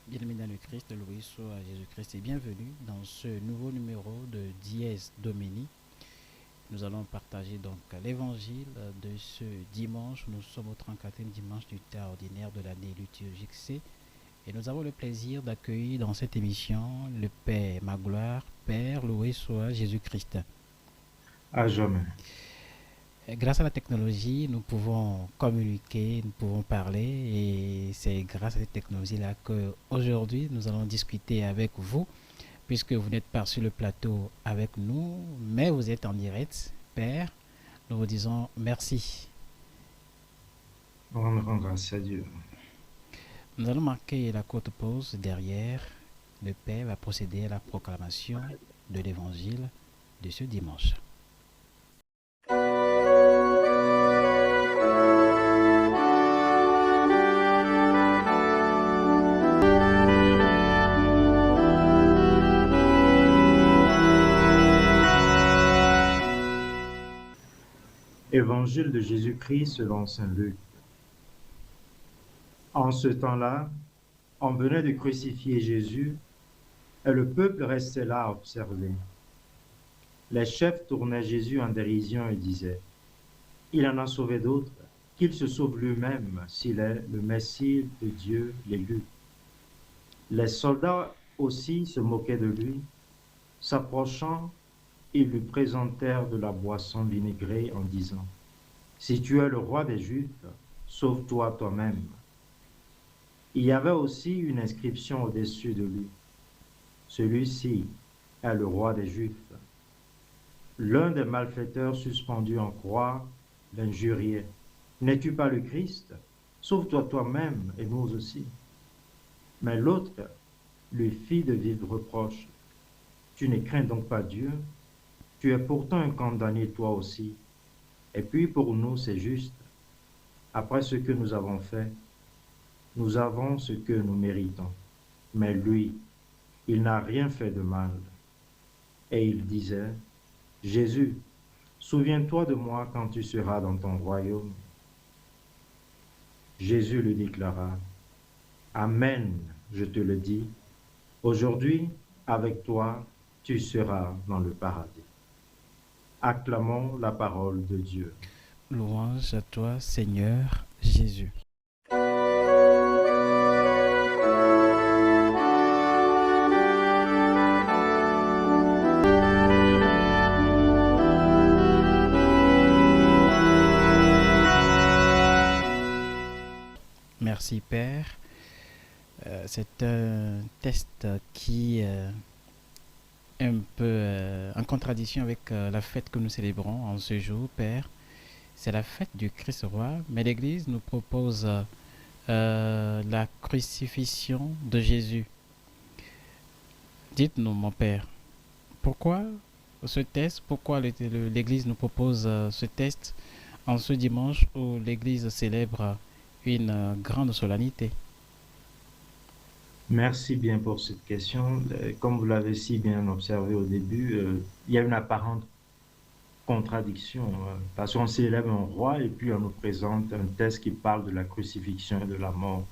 Bien-aimé dans le Christ, loué soit Jésus-Christ et bienvenue dans ce nouveau numéro de Dies Domini. Nous allons partager donc l'évangile de ce dimanche. Nous sommes au 34e dimanche du temps ordinaire de l'année liturgique C et nous avons le plaisir d'accueillir dans cette émission le Père Magloire, Père loué soit Jésus-Christ. À jamais. Grâce à la technologie, nous pouvons communiquer, nous pouvons parler et c'est grâce à cette technologie-là qu'aujourd'hui nous allons discuter avec vous puisque vous n'êtes pas sur le plateau avec nous, mais vous êtes en direct. Père, nous vous disons merci. On rend grâce à Dieu. Nous allons marquer la courte pause derrière. Le Père va procéder à la proclamation de l'évangile de ce dimanche. Évangile de Jésus-Christ selon saint Luc. En ce temps-là, on venait de crucifier Jésus et le peuple restait là à observer. Les chefs tournaient Jésus en dérision et disaient: Il en a sauvé d'autres, qu'il se sauve lui-même s'il est le Messie de Dieu, l'élu. Les soldats aussi se moquaient de lui. S'approchant, ils lui présentèrent de la boisson vinaigrée en disant: Si tu es le roi des Juifs, sauve-toi toi-même. Il y avait aussi une inscription au-dessus de lui: Celui-ci est le roi des Juifs. L'un des malfaiteurs suspendus en croix l'injuriait: N'es-tu pas le Christ? Sauve-toi toi-même et nous aussi. Mais l'autre lui fit de vifs reproches: Tu ne crains donc pas Dieu? Tu es pourtant un condamné toi aussi. Et puis pour nous c'est juste. Après ce que nous avons fait, nous avons ce que nous méritons. Mais lui, il n'a rien fait de mal. Et il disait: Jésus, souviens-toi de moi quand tu seras dans ton royaume. Jésus lui déclara: Amen, je te le dis, aujourd'hui, avec toi, tu seras dans le paradis. Acclamons la parole de Dieu. Louange à toi, Seigneur Jésus. Merci, Père. C'est un test qui est un peu en contradiction avec la fête que nous célébrons en ce jour, Père. C'est la fête du Christ roi, mais l'Église nous propose la crucifixion de Jésus. Dites-nous, mon Père, pourquoi ce test, pourquoi l'Église nous propose ce test en ce dimanche où l'Église célèbre une grande solennité? Merci bien pour cette question. Comme vous l'avez si bien observé au début, il y a une apparente contradiction, parce qu'on célèbre un roi et puis on nous présente un texte qui parle de la crucifixion et de la mort.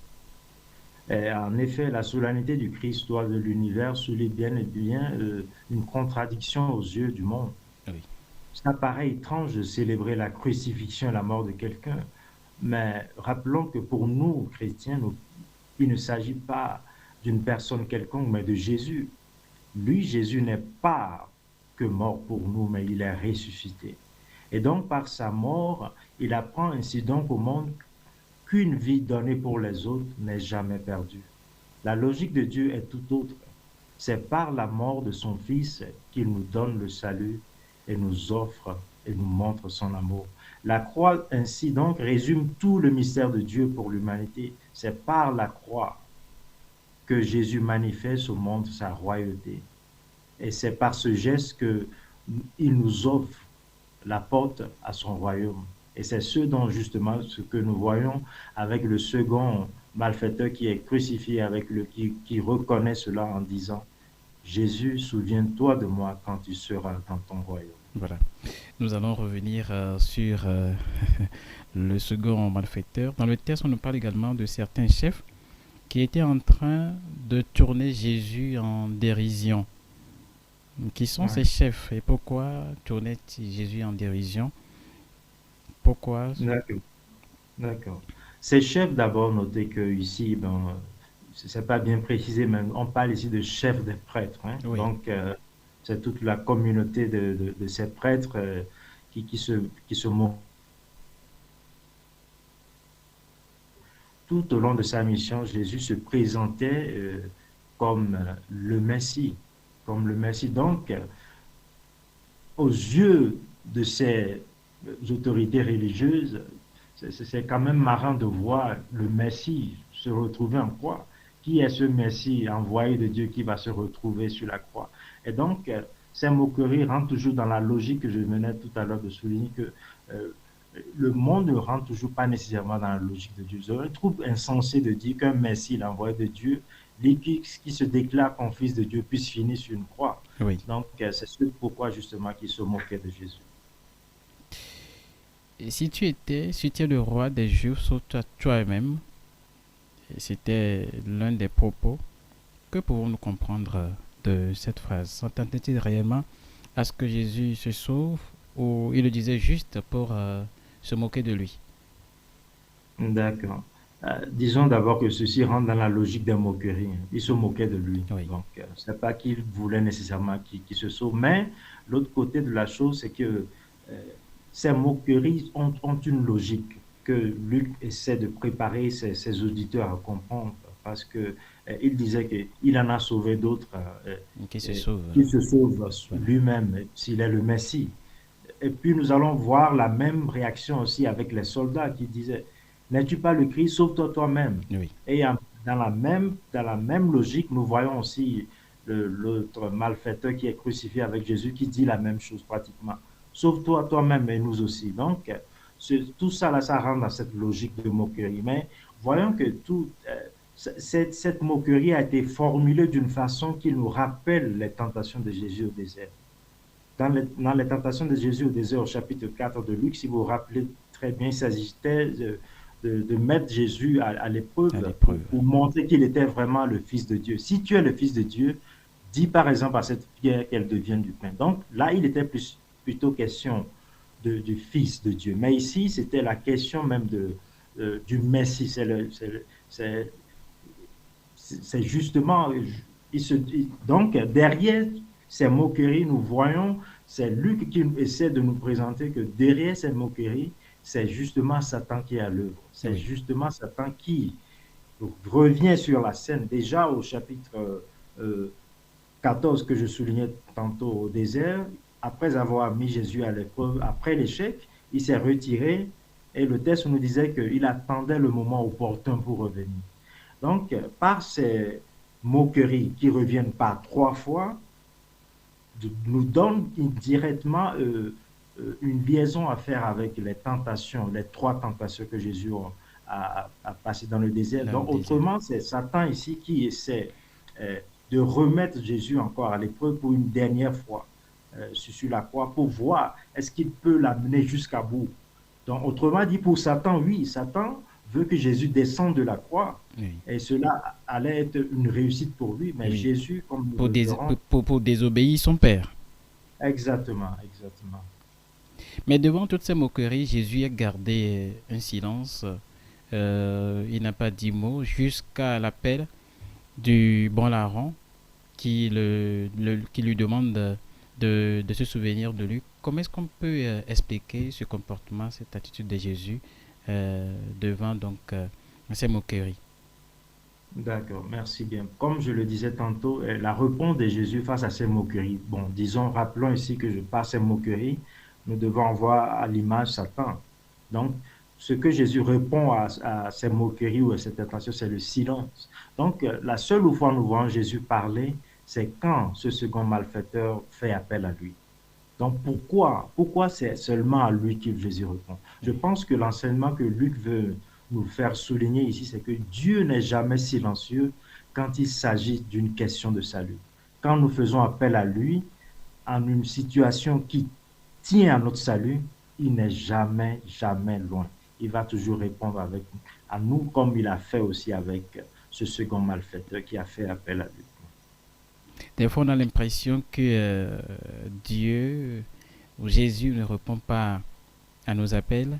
Et en effet, la solennité du Christ, roi de l'univers, souligne bien et bien une contradiction aux yeux du monde. Oui. Ça paraît étrange de célébrer la crucifixion et la mort de quelqu'un, mais rappelons que pour nous, chrétiens, il ne s'agit pas d'une personne quelconque, mais de Jésus. Lui, Jésus n'est pas que mort pour nous, mais il est ressuscité. Et donc, par sa mort, il apprend ainsi donc au monde qu'une vie donnée pour les autres n'est jamais perdue. La logique de Dieu est tout autre. C'est par la mort de son Fils qu'il nous donne le salut et nous offre et nous montre son amour. La croix, ainsi donc, résume tout le mystère de Dieu pour l'humanité. C'est par la croix que Jésus manifeste au monde sa royauté. Et c'est par ce geste qu'il nous offre la porte à son royaume. Et c'est ce dont justement ce que nous voyons avec le second malfaiteur qui est crucifié, qui reconnaît cela en disant: Jésus, souviens-toi de moi quand tu seras dans ton royaume. Voilà. Nous allons revenir sur le second malfaiteur. Dans le texte, on nous parle également de certains chefs qui était en train de tourner Jésus en dérision. Qui sont Ouais. ces chefs et pourquoi tourner Jésus en dérision? Pourquoi? D'accord. D'accord. Ces chefs, d'abord, notez que ici, ben, c'est pas bien précisé, mais on parle ici de chefs des prêtres, hein. Oui, Donc, c'est toute la communauté de ces prêtres qui, qui se, qui se montrent tout au long de sa mission. Jésus se présentait comme le Messie, comme le Messie. Donc, aux yeux de ces autorités religieuses, c'est quand même marrant de voir le Messie se retrouver en croix. Qui est ce Messie envoyé de Dieu qui va se retrouver sur la croix? Et donc, ces moqueries rentrent toujours dans la logique que je venais tout à l'heure de souligner que euh, le monde ne rentre toujours pas nécessairement dans la logique de Dieu. Je trouve insensé de dire qu'un Messie, l'envoyé de Dieu, lui qui se déclare comme fils de Dieu, puisse finir sur une croix. oui. Donc, c'est ce pourquoi justement qu'ils se moquaient de Jésus. Et si tu es le roi des Juifs, sauf toi-même, et c'était l'un des propos, que pouvons-nous comprendre de cette phrase? S'entendait-il réellement à ce que Jésus se sauve ou il le disait juste pour se moquer de lui? D'accord. Disons d'abord que ceci rentre dans la logique des moqueries. Ils se moquaient de lui. Oui, Donc, c'est pas qu'il voulait nécessairement qu'il se sauve. Mais l'autre côté de la chose, c'est que ces moqueries ont une logique que Luc essaie de préparer ses auditeurs à comprendre. Parce que il disait qu'il en a sauvé d'autres, qui se sauve. qu'il se sauve Voilà. lui-même s'il est le Messie. Et puis nous allons voir la même réaction aussi avec les soldats qui disaient, n'es-tu pas le Christ, sauve-toi toi-même. Oui, Et dans la même logique, nous voyons aussi l'autre malfaiteur qui est crucifié avec Jésus qui dit la même chose pratiquement. Sauve-toi toi-même et nous aussi. Donc, tout ça, là, ça rentre dans cette logique de moquerie. Mais voyons que cette moquerie a été formulée d'une façon qui nous rappelle les tentations de Jésus au désert. Dans les tentations de Jésus au désert, au chapitre 4 de Luc, si vous vous rappelez très bien, il s'agissait de mettre Jésus à à l'épreuve l'épreuve. pour montrer qu'il était vraiment le Fils de Dieu. Si tu es le Fils de Dieu, dis par exemple à cette pierre qu'elle devienne du pain. Donc là, il était plutôt question du Fils de Dieu. Mais ici, c'était la question même du Messie. C'est justement, donc derrière ces moqueries, nous voyons, c'est Luc qui essaie de nous présenter que derrière ces moqueries, c'est justement Satan qui est à l'œuvre. C'est Oui, justement Satan qui revient sur la scène. Déjà au chapitre 14 que je soulignais tantôt au désert, après avoir mis Jésus à l'épreuve, après l'échec, il s'est retiré et le texte nous disait qu'il attendait le moment opportun pour revenir. Donc, par ces moqueries qui reviennent par trois fois, nous donne directement une liaison à faire avec les tentations, les trois tentations que Jésus a passées dans le désert. dans le Donc, désert. autrement, c'est Satan ici qui essaie de remettre Jésus encore à l'épreuve pour une dernière fois sur la croix pour voir est-ce qu'il peut l'amener jusqu'à bout. Donc, autrement dit, pour Satan, oui, Satan veut que Jésus descende de la croix Oui, et cela allait être une réussite pour lui. Mais oui. Jésus, comme nous le verrons, Pour désobéir son Père. exactement, exactement. Mais devant toutes ces moqueries, Jésus a gardé un silence. Il n'a pas dit mot jusqu'à l'appel du bon larron qui lui demande de se souvenir de lui. Comment est-ce qu'on peut expliquer ce comportement, cette attitude de Jésus devant donc ces moqueries? D'accord, merci bien. Comme je le disais tantôt, la réponse de Jésus face à ces moqueries. Bon, disons, rappelons ici que par ces moqueries, nous devons voir à l'image Satan. Donc, ce que Jésus répond à ces moqueries ou à cette tentation, c'est le silence. Donc, la seule fois où nous voyons Jésus parler, c'est quand ce second malfaiteur fait appel à lui. Donc, pourquoi c'est seulement à lui que Jésus répond? Je pense que l'enseignement que Luc veut nous faire souligner ici, c'est que Dieu n'est jamais silencieux quand il s'agit d'une question de salut. Quand nous faisons appel à lui en une situation qui tient à notre salut, il n'est jamais, jamais loin. Il va toujours répondre à nous comme il a fait aussi avec ce second malfaiteur qui a fait appel à lui. Des fois, on a l'impression que Dieu ou Jésus ne répond pas à nos appels.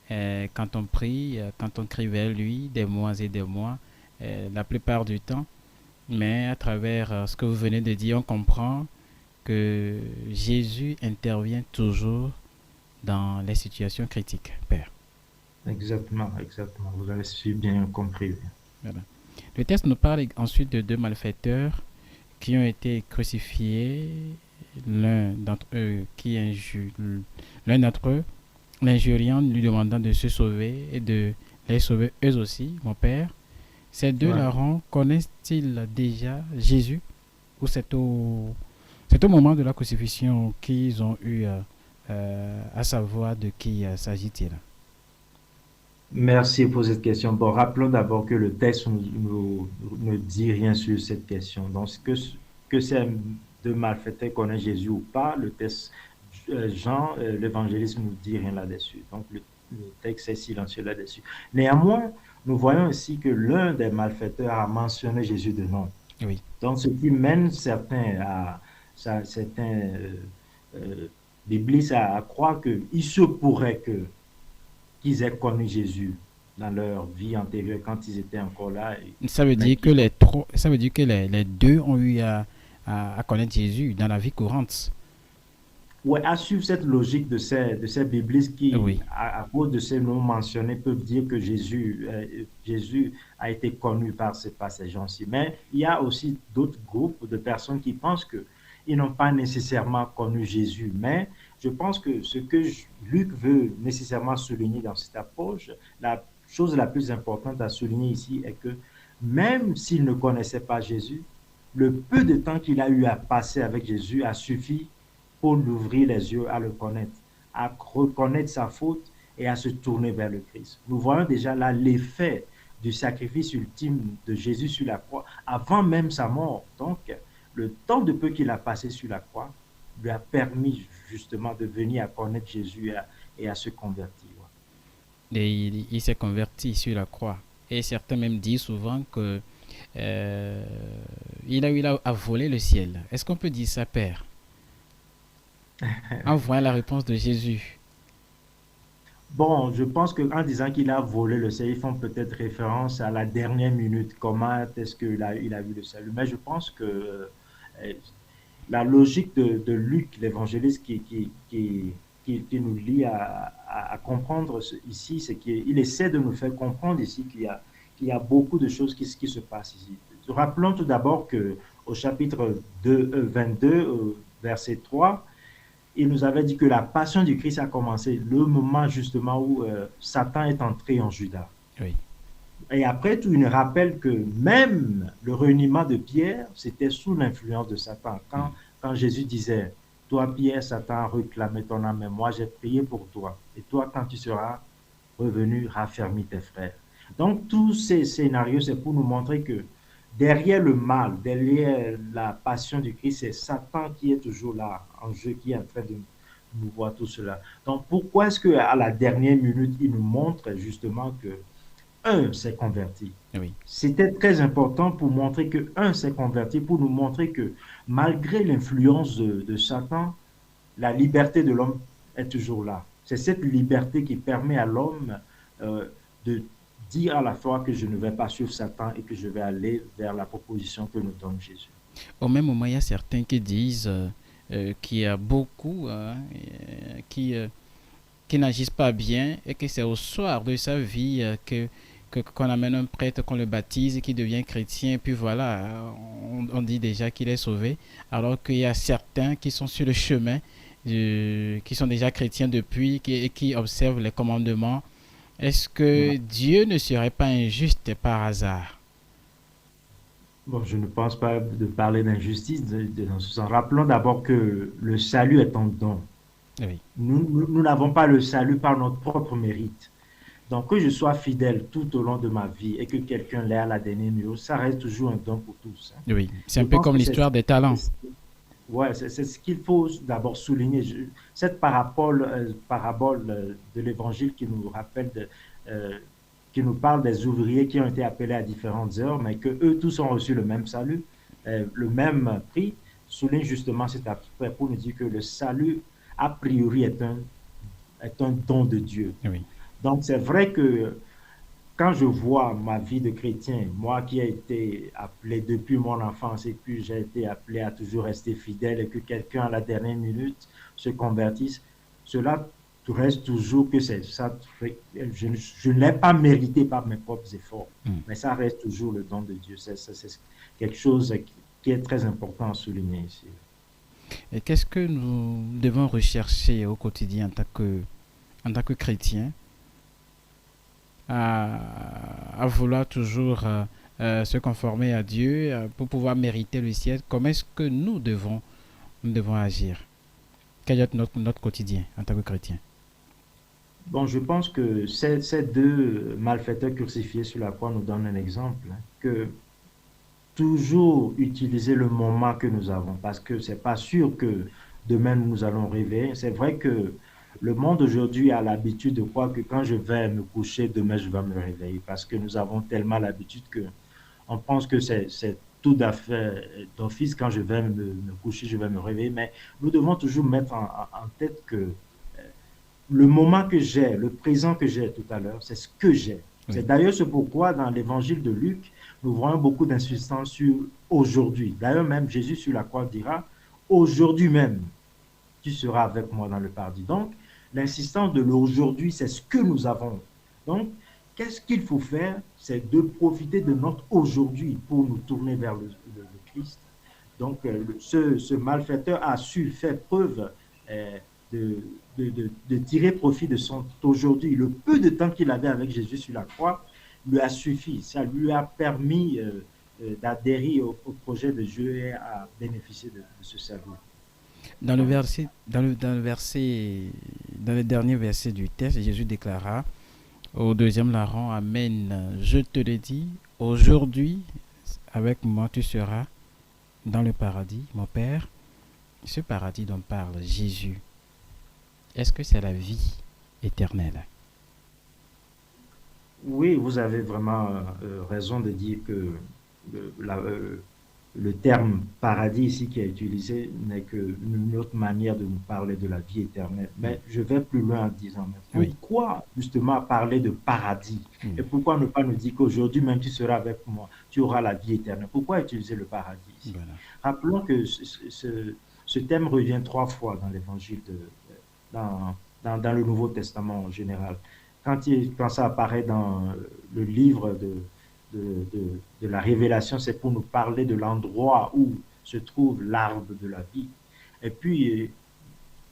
Quand on prie, quand on crie vers lui des mois et des mois, la plupart du temps. Mais à travers ce que vous venez de dire, on comprend que Jésus intervient toujours dans les situations critiques, Père. Exactement, exactement. Vous avez si bien compris. Voilà. Le texte nous parle ensuite de deux malfaiteurs qui ont été crucifiés, l'un d'entre eux l'un d'entre eux l'injuriant, lui demandant de se sauver et de les sauver eux aussi, mon Père. Ces deux Ouais. larrons connaissent-ils déjà Jésus ou c'est au moment de la crucifixion qu'ils ont eu à savoir de qui s'agit-il? Merci pour cette question. Bon, rappelons d'abord que le texte ne dit rien sur cette question. Donc, que ces deux malfaiteurs connaissent Jésus ou pas, le texte, Jean, l'évangéliste, ne nous dit rien là-dessus. Donc, le texte est silencieux là-dessus. Néanmoins, nous voyons ici que l'un des malfaiteurs a mentionné Jésus de nom. Oui. Donc, ce qui mène certains biblistes à croire qu'il se pourrait qu'ils aient connu Jésus dans leur vie antérieure quand ils étaient encore là. Ça veut Mais dire que ça veut dire que les deux ont eu à connaître Jésus dans la vie courante. ouais, à suivre cette logique de ces biblistes qui, Oui. à cause de ces noms mentionnés, peuvent dire que Jésus a été connu par ces gens-ci. Mais il y a aussi d'autres groupes de personnes qui pensent qu'ils n'ont pas nécessairement connu Jésus. Mais je pense que ce que Luc veut nécessairement souligner dans cette approche, la chose la plus importante à souligner ici est que même s'il ne connaissait pas Jésus, le peu de temps qu'il a eu à passer avec Jésus a suffi pour l'ouvrir les yeux à le connaître, à reconnaître sa faute et à se tourner vers le Christ. Nous voyons déjà là l'effet du sacrifice ultime de Jésus sur la croix avant même sa mort. Donc, le temps de peu qu'il a passé sur la croix lui a permis justement de venir à connaître Jésus et à se convertir. Et il s'est converti sur la croix. Et certains même disent souvent que il a eu à voler le ciel. Est-ce qu'on peut dire ça, Père? En voyant la réponse de Jésus. Bon, je pense qu'en disant qu'il a volé le ciel, ils font peut-être référence à la dernière minute, comment est-ce qu'il a vu le salut. Mais je pense que la logique de Luc, l'évangéliste, qui nous lie à comprendre ici, c'est qu'il essaie de nous faire comprendre ici qu'il y a beaucoup de choses qui se passent ici. Rappelons tout d'abord qu'au chapitre 22, verset 3, il nous avait dit que la passion du Christ a commencé le moment justement où Satan est entré en Judas. Oui. Et après tout, il nous rappelle que même le reniement de Pierre, c'était sous l'influence de Satan. Quand Jésus disait, toi Pierre, Satan a réclamé ton âme, mais moi j'ai prié pour toi. Et toi, quand tu seras revenu, raffermis tes frères. Donc tous ces scénarios, c'est pour nous montrer que derrière le mal, derrière la passion du Christ, c'est Satan qui est toujours là, en jeu, qui est en train de nous voir tout cela. Donc pourquoi est-ce qu'à la dernière minute, il nous montre justement que un s'est converti? Oui. C'était très important pour montrer que un s'est converti, pour nous montrer que malgré l'influence de Satan, la liberté de l'homme est toujours là. C'est cette liberté qui permet à l'homme de dire à la fois que je ne vais pas suivre Satan et que je vais aller vers la proposition que nous donne Jésus. Au même moment, il y a certains qui disent qu'il y a beaucoup qui n'agissent pas bien et que c'est au soir de sa vie qu'on amène un prêtre, qu'on le baptise, qui devient chrétien, et puis voilà, on dit déjà qu'il est sauvé, alors qu'il y a certains qui sont sur le chemin, qui sont déjà chrétiens depuis, qui observent les commandements. Est-ce que Dieu ne serait pas injuste par hasard? Bon, je ne pense pas de parler d'injustice dans ce sens. Rappelons d'abord que le salut est un don. Oui. Nous n'avons pas le salut par notre propre mérite. Donc, que je sois fidèle tout au long de ma vie et que quelqu'un l'ait à la dernière minute, ça reste toujours un don pour tous. Oui, c'est Je un peu pense comme que l'histoire des talents. ouais, c'est ce qu'il faut d'abord souligner. Cette parabole de l'évangile qui nous rappelle qui nous parle des ouvriers qui ont été appelés à différentes heures, mais que eux tous ont reçu le même salut, le même prix, souligne justement cet aspect pour nous dire que le salut, a priori, est un don de Dieu. Oui. Donc, c'est vrai que quand je vois ma vie de chrétien, moi qui ai été appelé depuis mon enfance et puis j'ai été appelé à toujours rester fidèle et que quelqu'un à la dernière minute se convertisse, cela reste toujours que c'est ça. Je ne l'ai pas mérité par mes propres efforts, Mm. mais ça reste toujours le don de Dieu. C'est quelque chose qui est très important à souligner ici. Et qu'est-ce que nous devons rechercher au quotidien en tant que chrétien à vouloir toujours se conformer à Dieu pour pouvoir mériter le ciel? Comment est-ce que nous devons agir? Quel est notre quotidien en tant que chrétien? Bon, je pense que ces deux malfaiteurs crucifiés sur la croix nous donnent un exemple, hein, que toujours utiliser le moment que nous avons, parce que c'est pas sûr que demain nous allons rêver. C'est vrai que le monde aujourd'hui a l'habitude de croire que quand je vais me coucher, demain je vais me réveiller, parce que nous avons tellement l'habitude que on pense que c'est tout à fait d'office, quand je vais me coucher, je vais me réveiller, mais nous devons toujours mettre en tête que le moment que j'ai, le présent que j'ai tout à l'heure, c'est ce que j'ai. Oui. C'est d'ailleurs ce pourquoi dans l'évangile de Luc, nous voyons beaucoup d'insistance sur aujourd'hui. D'ailleurs, même Jésus sur la croix dira, aujourd'hui même, tu seras avec moi dans le paradis. Donc, l'insistance de l'aujourd'hui, c'est ce que nous avons. Donc, qu'est-ce qu'il faut faire? C'est de profiter de notre aujourd'hui pour nous tourner vers le Christ. Donc, ce malfaiteur a su faire preuve de, de tirer profit de son aujourd'hui. Le peu de temps qu'il avait avec Jésus sur la croix lui a suffi. Ça lui a permis d'adhérer au projet de Dieu et à bénéficier de ce salut. Dans le Donc, verset, dans le dernier verset du texte, Jésus déclara au deuxième larron, Amen, je te le dis, aujourd'hui, avec moi, tu seras dans le paradis, mon Père. Ce paradis dont parle Jésus, est-ce que c'est la vie éternelle? oui, vous avez vraiment raison de dire que le terme paradis ici qui est utilisé n'est qu'une autre manière de nous parler de la vie éternelle. Mm. Mais je vais plus loin en disant, mais Oui. pourquoi justement parler de paradis? Mm. Et pourquoi ne pas nous dire qu'aujourd'hui même tu seras avec moi, tu auras la vie éternelle? Pourquoi utiliser le paradis ici? Voilà. Rappelons que ce thème revient trois fois dans l'évangile, dans le Nouveau Testament en général. Quand ça apparaît dans le livre de la Révélation, c'est pour nous parler de l'endroit où se trouve l'arbre de la vie. Et puis,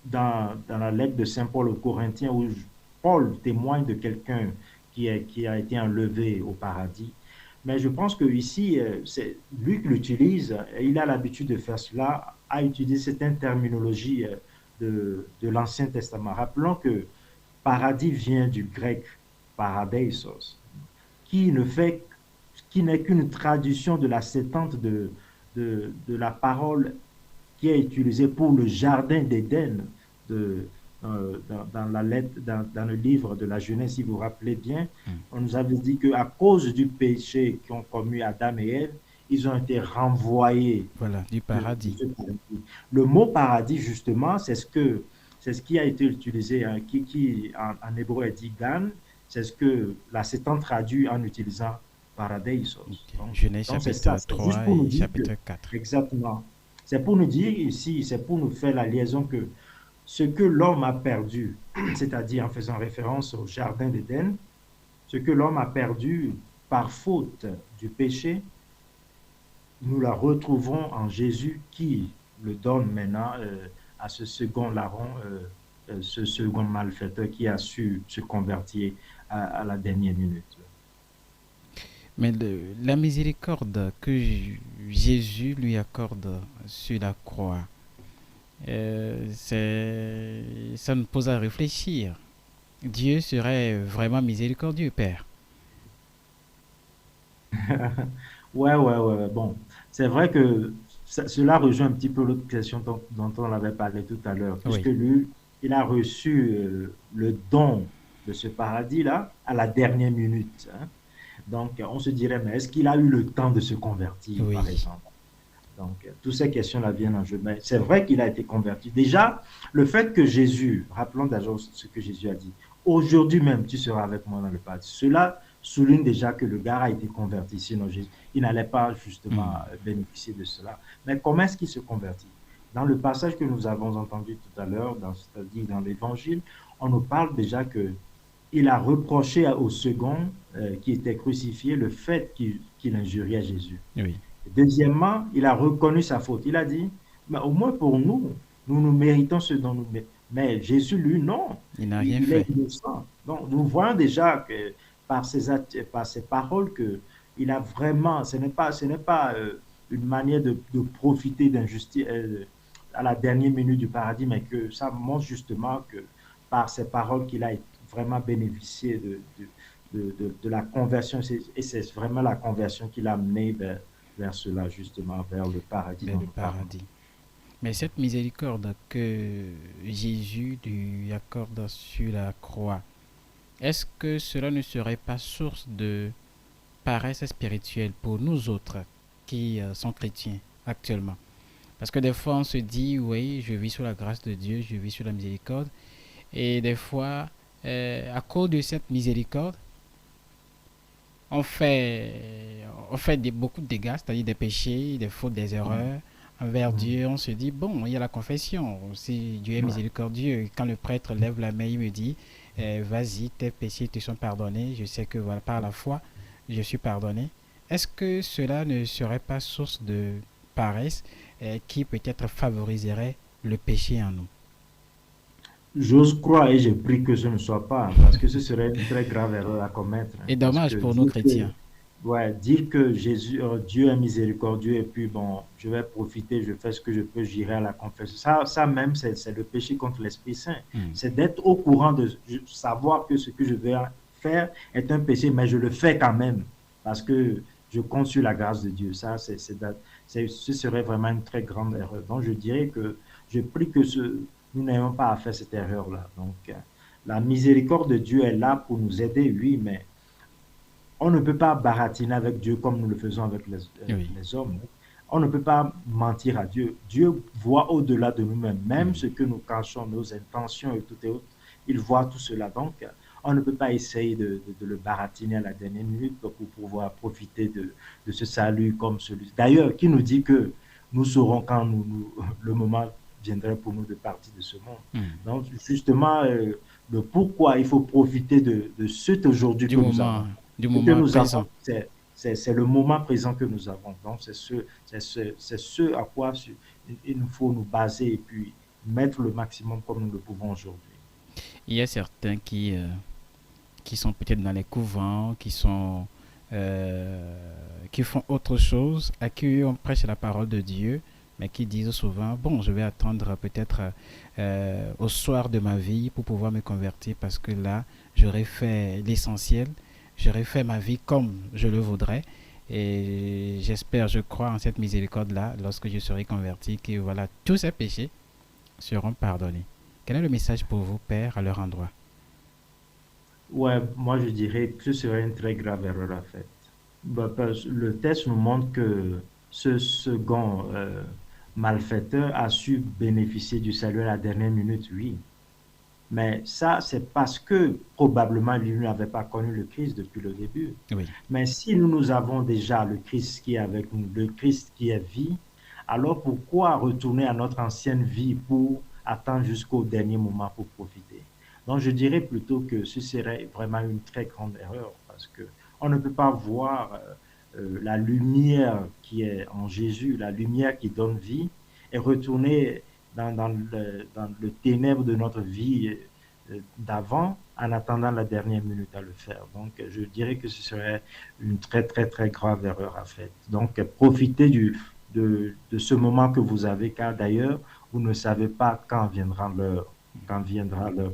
dans la lettre de Saint Paul aux Corinthiens, où Paul témoigne de quelqu'un qui a été enlevé au paradis. Mais je pense que ici, Luc l'utilise, et il a l'habitude de faire cela, à utiliser cette terminologie de l'Ancien Testament. Rappelons que paradis vient du grec paradeisos, qui ne fait qui n'est qu'une traduction de la Septante de la parole qui est utilisée pour le jardin d'Éden dans la lettre, dans le livre de la Genèse, si vous vous rappelez bien. Mm. On nous avait dit qu'à cause du péché qu'ont commis Adam et Ève, ils ont été renvoyés Voilà, du de paradis. ce paradis. Le mot paradis, justement, c'est ce qui a été utilisé, hein, qui en hébreu est dit gan, c'est ce que la Septante traduit en utilisant paradeisos. Ok. Donc, Genèse donc c'est ça, chapitre c'est juste 3 pour nous et dire que, chapitre 4. exactement, c'est pour nous dire ici, c'est pour nous faire la liaison que ce que l'homme a perdu, c'est-à-dire en faisant référence au jardin d'Éden, ce que l'homme a perdu par faute du péché, nous la retrouvons en Jésus qui le donne maintenant à ce second larron, ce second malfaiteur qui a su se convertir à la dernière minute. Mais la miséricorde que Jésus lui accorde sur la croix, ça nous pose à réfléchir. Dieu serait vraiment miséricordieux, Père. Ouais. Bon, c'est vrai que cela rejoint un petit peu l'autre question dont on avait parlé tout à l'heure, puisque Oui. lui, il a reçu le don de ce paradis-là à la dernière minute, hein. Donc, on se dirait, mais est-ce qu'il a eu le temps de se convertir, par Oui, exemple? Donc, toutes ces questions-là viennent en jeu. Mais c'est vrai qu'il a été converti. Déjà, le fait que Jésus, rappelons d'abord ce que Jésus a dit, aujourd'hui même, tu seras avec moi dans le paradis. Cela souligne déjà que le gars a été converti, sinon Jésus, il n'allait pas justement hmm, bénéficier de cela. Mais comment est-ce qu'il se convertit? Dans le passage que nous avons entendu tout à l'heure, c'est-à-dire dans l'Évangile, on nous parle déjà que il a reproché au second qui était crucifié le fait qu'il injuriait Jésus. oui, Deuxièmement, il a reconnu sa faute. Il a dit, mais au moins pour nous, nous méritons ce dont nous méritons. Mais Jésus, lui, non. il n'a rien Il est fait. innocent. Donc, nous voyons déjà que par ses paroles que il a vraiment, ce n'est pas une manière de profiter d'injustice à la dernière minute du paradis, mais que ça montre justement que par ses paroles qu'il a vraiment bénéficié de la conversion. Et c'est vraiment la conversion qui l'a amené vers cela, justement, vers le paradis Vers dont le nous parlons. paradis. Mais cette miséricorde que Jésus lui accorde sur la croix, est-ce que cela ne serait pas source de paresse spirituelle pour nous autres qui sont chrétiens actuellement? Parce que des fois, on se dit, oui, je vis sous la grâce de Dieu, je vis sous la miséricorde. Et des fois, à cause de cette miséricorde, on fait, beaucoup de dégâts, c'est-à-dire des péchés, des fautes, des Mm. erreurs envers Mm. Dieu. On se dit, bon, il y a la confession. Si Dieu est Ouais. miséricordieux, quand le prêtre lève la main, il me dit, vas-y, tes péchés te sont pardonnés. Je sais que voilà, par la foi, je suis pardonné. Est-ce que cela ne serait pas source de paresse qui peut-être favoriserait le péché en nous? J'ose croire et je prie que ce ne soit pas, parce que ce serait une très grave erreur à commettre, hein. Et Parce dommage que pour nous chrétiens. ouais, dire que Jésus, Dieu est miséricordieux et puis bon, je vais profiter, je fais ce que je peux, j'irai à la confession. Ça même, c'est le péché contre l'Esprit Saint. Hmm. C'est d'être au courant de savoir que ce que je vais faire est un péché, mais je le fais quand même parce que je compte sur la grâce de Dieu. Ça, ce serait vraiment une très grande erreur. Donc, je dirais que je prie que nous n'ayons pas à faire cette erreur-là. Donc, la miséricorde de Dieu est là pour nous aider, oui, mais on ne peut pas baratiner avec Dieu comme nous le faisons avec Oui. les hommes. On ne peut pas mentir à Dieu. Dieu voit au-delà de nous-mêmes, même Hmm. ce que nous cachons, nos intentions et tout et autres. Il voit tout cela. Donc, on ne peut pas essayer de le baratiner à la dernière minute pour pouvoir profiter de ce salut comme celui. D'ailleurs, qui nous dit que nous saurons quand le moment viendrait pour nous de partir de ce monde. Hmm. Donc, justement, le pourquoi il faut profiter de cet aujourd'hui Du que nous moment, avons. du Ce que moment nous avons, présent. c'est le moment présent que nous avons. Donc, c'est ce à quoi il nous faut nous baser et puis mettre le maximum comme nous le pouvons aujourd'hui. Il y a certains qui sont peut-être dans les couvents, qui font autre chose, à qui on prêche la parole de Dieu, mais qui disent souvent, bon, je vais attendre peut-être au soir de ma vie pour pouvoir me convertir parce que là, j'aurais fait l'essentiel, j'aurais fait ma vie comme je le voudrais. Et j'espère, je crois en cette miséricorde-là, lorsque je serai converti, que voilà, tous ces péchés seront pardonnés. Quel est le message pour vous, Père, à leur endroit? Ouais, moi je dirais que ce serait une très grave erreur à faire. Bah, le test nous montre que ce second malfaiteur a su bénéficier du salut à la dernière minute, oui. Mais ça, c'est parce que probablement lui n'avait pas connu le Christ depuis le début. Oui. Mais si nous avons déjà le Christ qui est avec nous, le Christ qui est vie, alors pourquoi retourner à notre ancienne vie pour attendre jusqu'au dernier moment pour profiter? Donc je dirais plutôt que ce serait vraiment une très grande erreur parce que on ne peut pas voir la lumière qui est en Jésus, la lumière qui donne vie, et retourner dans le ténèbre de notre vie d'avant en attendant la dernière minute à le faire. Donc, je dirais que ce serait une très, très, très grave erreur à faire. Donc, profitez de ce moment que vous avez, car d'ailleurs, vous ne savez pas quand viendra l'heure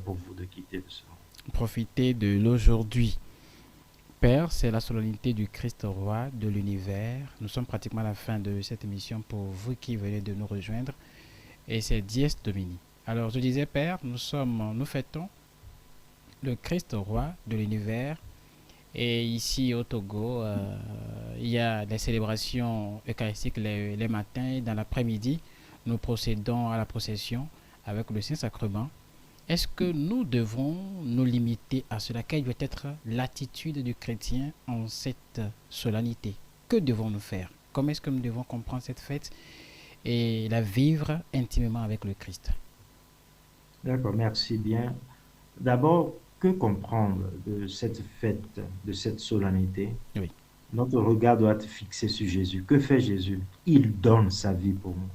pour vous de quitter ce monde. Profitez de l'aujourd'hui. Père, c'est la solennité du Christ roi de l'univers. Nous sommes pratiquement à la fin de cette émission pour vous qui venez de nous rejoindre. Et c'est Dies Domini. Alors, je disais, Père, nous fêtons le Christ roi de l'univers. Et ici au Togo, il y a des célébrations eucharistiques les matins et dans l'après-midi. Nous procédons à la procession avec le Saint-Sacrement. Est-ce que nous devons nous limiter à cela? Quelle doit être l'attitude du chrétien en cette solennité? Que devons-nous faire? Comment est-ce que nous devons comprendre cette fête et la vivre intimement avec le Christ? D'accord, merci bien. D'abord, que comprendre de cette fête, de cette solennité? Oui. Notre regard doit être fixé sur Jésus. Que fait Jésus? Il donne sa vie pour nous.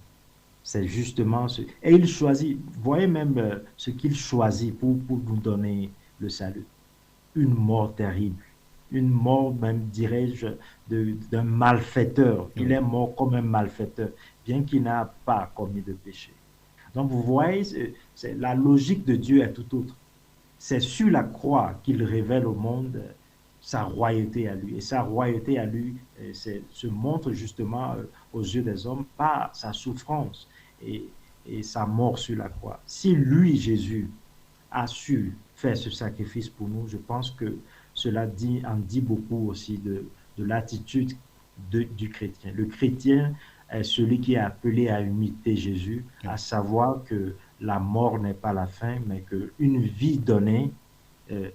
C'est justement ce... Et il choisit, voyez même ce qu'il choisit pour nous donner le salut. Une mort terrible. Une mort, même dirais-je, d'un malfaiteur. Il Oui. est mort comme un malfaiteur, bien qu'il n'a pas commis de péché. Donc vous voyez, la logique de Dieu est tout autre. C'est sur la croix qu'il révèle au monde sa royauté à lui. Et sa royauté à lui se montre justement aux yeux des hommes par sa souffrance et, et sa mort sur la croix. Si lui, Jésus, a su faire ce sacrifice pour nous, je pense que cela en dit beaucoup aussi de l'attitude du chrétien. Le chrétien est celui qui est appelé à imiter Jésus, à savoir que la mort n'est pas la fin, mais qu'une vie donnée euh,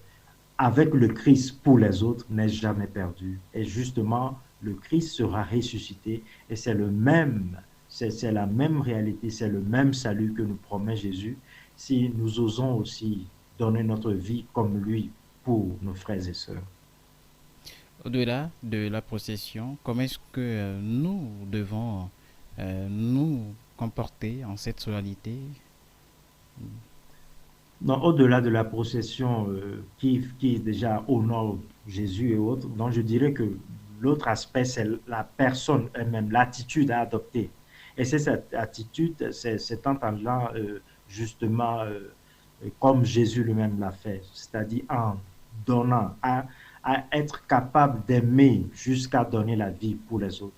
avec le Christ pour les autres n'est jamais perdue. Et justement, le Christ sera ressuscité et c'est la même réalité, c'est le même salut que nous promet Jésus si nous osons aussi donner notre vie comme lui pour nos frères et sœurs. Au-delà de la procession, comment est-ce que nous devons nous comporter en cette solennité? Non, au-delà de la procession qui déjà honore Jésus et autres, donc je dirais que l'autre aspect, c'est la personne elle-même, l'attitude à adopter. Et c'est cette attitude, c'est cet entendant justement comme Jésus lui-même l'a fait, c'est-à-dire en donnant, à être capable d'aimer jusqu'à donner la vie pour les autres.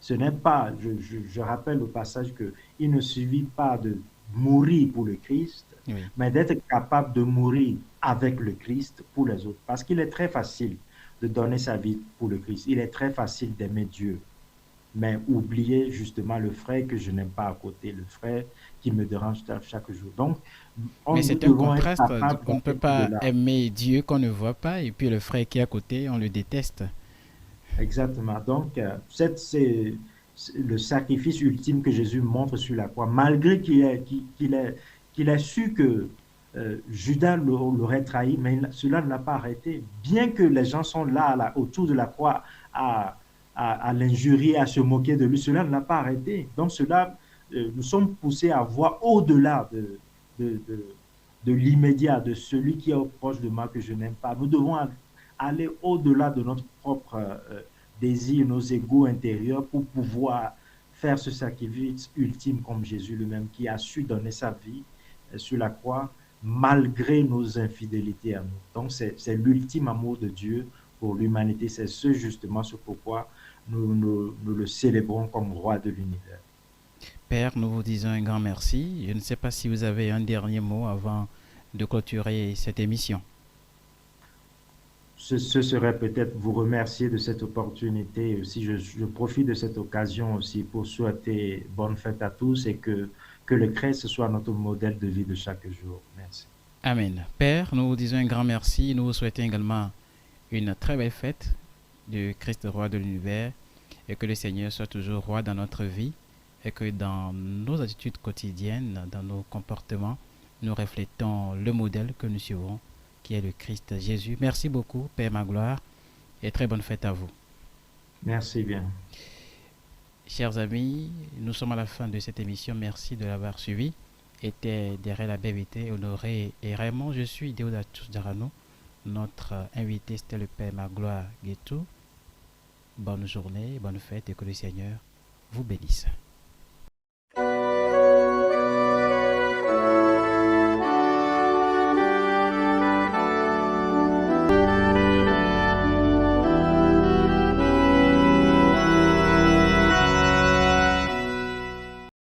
Ce n'est pas, je rappelle au passage qu'il ne suffit pas de mourir pour le Christ, Oui. mais d'être capable de mourir avec le Christ pour les autres. Parce qu'il est très facile de donner sa vie pour le Christ. Il est très facile d'aimer Dieu. Mais oublier justement le frère que je n'aime pas à côté, le frère qui me dérange chaque jour. Donc, Mais nous c'est un devons être contraste. capables On ne peut d'aller pas au-delà. aimer Dieu qu'on ne voit pas et puis le frère qui est à côté, on le déteste. Exactement. Donc, c'est le sacrifice ultime que Jésus montre sur la croix, malgré qu'il ait su que Judas l'aurait trahi, mais cela ne l'a pas arrêté. Bien que les gens sont là autour de la croix à, à l'injurier, à se moquer de lui, cela ne l'a pas arrêté. Donc, nous sommes poussés à voir au-delà de, de, de l'immédiat, de celui qui est proche de moi que je n'aime pas. Nous devons aller au-delà de notre propre désir, nos égos intérieurs pour pouvoir faire ce sacrifice ultime comme Jésus lui-même qui a su donner sa vie sur la croix malgré nos infidélités à nous. Donc c'est l'ultime amour de Dieu pour l'humanité. C'est justement ce pourquoi nous le célébrons comme roi de l'univers. Père, nous vous disons un grand merci. Je ne sais pas si vous avez un dernier mot avant de clôturer cette émission. Ce serait peut-être vous remercier de cette opportunité aussi. Je profite de cette occasion aussi pour souhaiter bonne fête à tous et que le Christ soit notre modèle de vie de chaque jour. Merci. Amen. Père, nous vous disons un grand merci. Nous vous souhaitons également une très belle fête du Christ roi de l'univers et que le Seigneur soit toujours roi dans notre vie et que dans nos attitudes quotidiennes, dans nos comportements, nous reflétons le modèle que nous suivons qui est le Christ Jésus. Merci beaucoup, Père Magloire, et très bonne fête à vous. Merci bien. Chers amis, nous sommes à la fin de cette émission. Merci de l'avoir suivi. Était derrière la BVT, Honoré et Raymond. Je suis Deodatus Darano. Notre invité, c'était le Père Magloire Guetou. Bonne journée, bonne fête et que le Seigneur vous bénisse.